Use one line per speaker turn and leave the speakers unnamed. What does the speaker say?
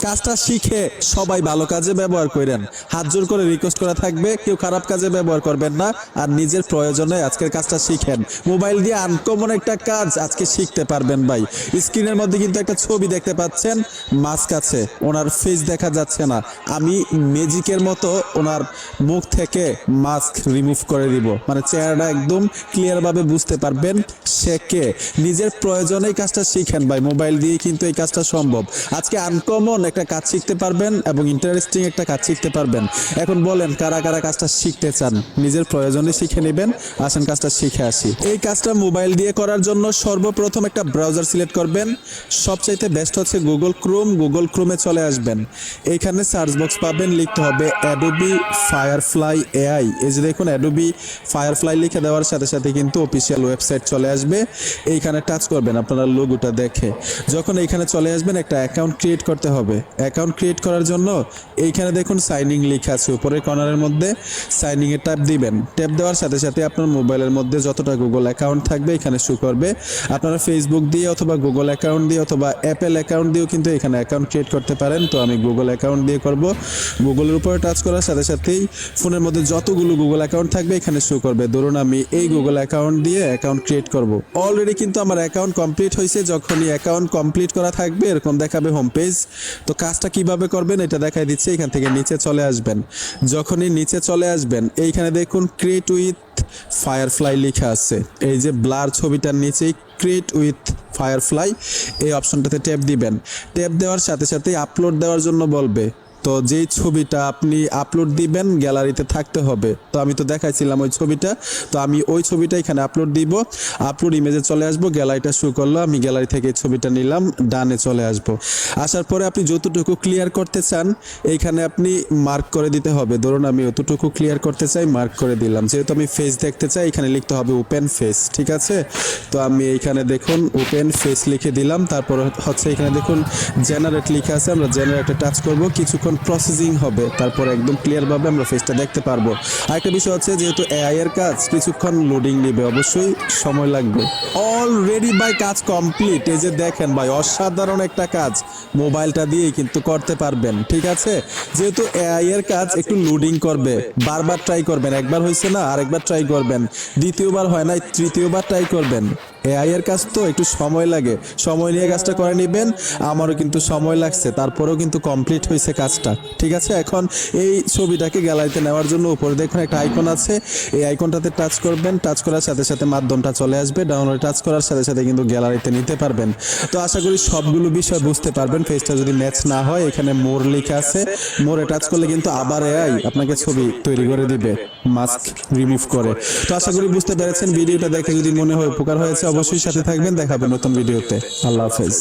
কাজটা শিখে সবাই ভালো কাজে ব্যবহার করেন। হাত জোর করে রিকোয়েস্ট করা থাকবে, কেউ খারাপ কাজে ব্যবহার করবেন না, আর নিজের প্রয়োজনে আজকের কাজটা শিখেন। মোবাইল দিয়ে আনকমন একটা কাজ আজকে শিখতে পারবেন ভাই। স্ক্রিনের মধ্যে কিন্তু একটা ছবি দেখতে পাচ্ছেন, মাস্ক আছে, ওনার ফেস দেখা যাচ্ছে না। আমি ম্যাজিকের মতো ওনার মুখ থেকে মাস্ক রিমুভ করে দিব, মানে চেহারাটা একদম ক্লিয়ার ভাবে বুঝতে পারবেন সে কে। নিজের প্রয়োজনে কাজটা শিখেন ভাই, মোবাইল দিয়ে কিন্তু এই কাজটা সম্ভব। আজকে আনকমন একটা কাজ শিখতে পারবেন এবং ইন্টারেস্টিং একটা কাজ শিখতে পারবেন। এখন বলেন কারা কারা কাজটা শিখতে চান? নিজের প্রয়োজনে শিখে নেবেন। আসেন কাজটা শিখে আসি। এই কাজটা মোবাইল দিয়ে করার জন্য সর্বপ্রথম একটা ব্রাউজার সিলেক্ট করবেন। সবচাইতে বেস্ট হচ্ছে গুগল ক্রোম। গুগল ক্রোমে চলে আসবেন, এইখানে সার্চ বক্স পাবেন, লিখতে হবে অ্যাডোবি ফায়ারফ্লাই এআই। এই যে দেখুন অ্যাডোবি ফায়ারফ্লাই লিখে দেওয়ার সাথে সাথে কিন্তু অফিসিয়াল ওয়েবসাইট চলে আসবে। এইখানে টাচ করবেন আপনারা লোগোটা দেখে। যখন এইখানে চলে আসবেন একটা অ্যাকাউন্ট ক্রিয়েট করতে হবে। অ্যাকাউন্ট ক্রিয়েট করার জন্য এইখানে দেখুন সাইন ইন লেখা আছে উপরের কর্নারের মধ্যে, সাইন ইন এ ট্যাপ দিবেন। ট্যাপ দেওয়ার সাথে সাথে আপনার মোবাইলের মধ্যে যতটা গুগল অ্যাকাউন্ট থাকবে এখানে শো করবে। আপনারা ফেসবুক দিয়ে অথবা গুগল অ্যাকাউন্ট দিয়ে অথবা অ্যাপেল অ্যাকাউন্ট দিয়েও কিন্তু এখানে অ্যাকাউন্ট ক্রিয়েট করতে পারেন। তো আমি গুগল অ্যাকাউন্ট দিয়ে করব। গুগলের উপরে টাচ করার সাথে সাথেই ফোনের মধ্যে যতগুলো গুগল অ্যাকাউন্ট থাকবে এখানে শো করবে। ধরুন আমি এই গুগল অ্যাকাউন্ট দিয়ে অ্যাকাউন্ট ক্রিয়েট করব। অলরেডি কিন্তু আমার অ্যাকাউন্ট কমপ্লিট হয়েছে। যখনই অ্যাকাউন্ট কমপ্লিট করা থাকবে এরকম দেখাবে হোম পেজ। তো কাজটা কিভাবে করবেন এটা দেখাই দিচ্ছে। এখান থেকে নিচে চলে আসবেন। যখনই নিচে চলে আসবেন এইখানে দেখুন ক্রিয়েট উইথ ফায়ারফ্লাই লেখা আছে। এই যে ব্লার ছবিটার নিচেই ক্রিয়েট উইথ ফায়ারফ্লাই এই অপশনটাতে ট্যাপ দিবেন। ট্যাপ দেওয়ার সাথে সাথে আপলোড দেওয়ার জন্য বলবে। তো যেই ছবিটা আপনি আপলোড দিবেন গ্যালারিতে থাকতে হবে। তো আমি তো দেখাইছিলাম ওই ছবিটা, তো আমি ওই ছবিটা এখানে আপলোড দিব। আপলোড ইমেজে চলে আসবো, গ্যালারিটা শো করলো, আমি গ্যালারি থেকে এই ছবিটা নিলাম, ডানে চলে আসবো। আসার পরে আপনি যতটুকু ক্লিয়ার করতে চান এইখানে আপনি মার্ক করে দিতে হবে। ধরুন আমি অতটুকু ক্লিয়ার করতে চাই, মার্ক করে দিলাম। যেহেতু আমি ফেস দেখতে চাই এখানে লিখতে হবে ওপেন ফেস, ঠিক আছে? তো আমি এইখানে দেখুন ওপেন ফেস লিখে দিলাম। তারপর হচ্ছে এখানে দেখুন জেনারেট লেখা আছে, আমরা জেনারেটে টাচ করব। কিছুক্ষণ প্রসেসিং হবে, তারপর একদম ক্লিয়ার ভাবে আমরা ফেসটা দেখতে পারবো। আরেকটা বিষয় হচ্ছে যেহেতু এআই এর কাজ কিছুক্ষণ লোডিং নেবে, অবশ্যই সময় লাগবে। অলরেডি ভাই কাজ কমপ্লিট। এই যে দেখেন ভাই অসাধারণ একটা কাজ মোবাইলটা দিয়ে কিন্তু করতে পারবেন, ঠিক আছে? যেহেতু এআই এর কাজ একটু লোডিং করবে, বারবার ট্রাই করবেন। একবার হয়েছে না আরেকবার ট্রাই করবেন, দ্বিতীয়বার হয় না তৃতীয়বার ট্রাই করবেন। এআই এর কাজ তো একটু সময় লাগে, সময় নিয়ে কাজটা করে নেবেন। আমারও কিন্তু সময় লাগছে, তারপরেও কিন্তু কমপ্লিট হয়েছে কাজটা, ঠিক আছে? এখন এই ছবিটাকে গ্যালারিতে নেওয়ার জন্য উপরে দেখুন একটা আইকন আছে, এই আইকনটাতে টাচ করবেন। টাচ করার সাথে সাথে মাধ্যমটা চলে আসবে, ডাউনলোড টাচ করার সাথে সাথে কিন্তু গ্যালারিতে নিতে পারবেন। তো আশা করি সবগুলো বিষয় বুঝতে পারবেন। ফেসটা যদি ম্যাচ না হয় এখানে মোর লেখা আছে, মোরে টাচ করলে কিন্তু আবার এআই আপনাকে ছবি তৈরি করে দিবে মাস্ক রিমুভ করে। তো আশা করি বুঝতে পেরেছেন। ভিডিওটা দেখে যদি মনে হয় উপকার হয়েছে অবশ্যই সাথে থাকবেন। দেখাবেন নতুন ভিডিওতে। আল্লাহ হাফেজ।